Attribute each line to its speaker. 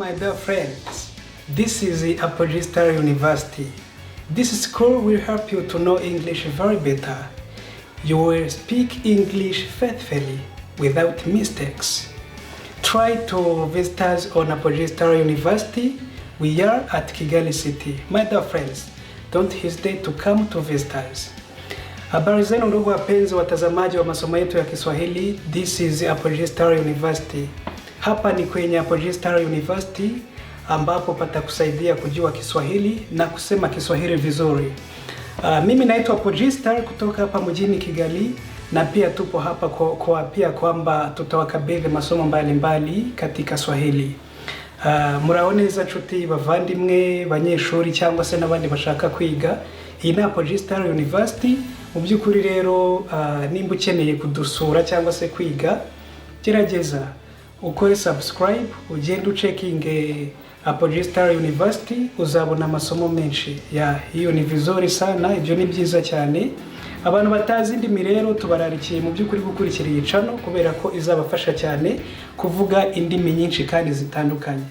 Speaker 1: my dear friends. This is the Twigisha University. This school will help you to know English very better. You will speak English faithfully without mistakes. Try to visit us on Twigisha University. We are at Kigali City. My dear friends, don't hesitate to come to visit us. Habari zenu ndugu wapenzi watazamaji wa masomo yetu ya Kiswahili. This is Twigisha University. Hapa ni kwenye Twigisha University ambapo patakusaidia kujua Kiswahili na kusema Kiswahili vizuri. Mimi naitwa Twigisha kutoka hapa mjini Kigali, na pia tupo hapa kwa kwamba tutawakabidhi masomo mbalimbali katika Swahili. Muraboneza nshuti bavandimwe banyeshuri cyangwa se n'abandi bashaka kwiga iyi na Twigisha University. Mu by'ukuri rero nimba ukeneye kudusura cyangwa se kwiga, gerageza ukore subscribe, ugende ucekinge Twigisha University, uzabona amasomo menshi. Hiyo ni vizuri sana, ibyo ni byiza cyane. Abantu batazi indimi rero tubararikiye mu by'ukuri gukurikira iyi channel kubera ko izabafasha cyane kuvuga indimi nyinshi kandi zitandukanye.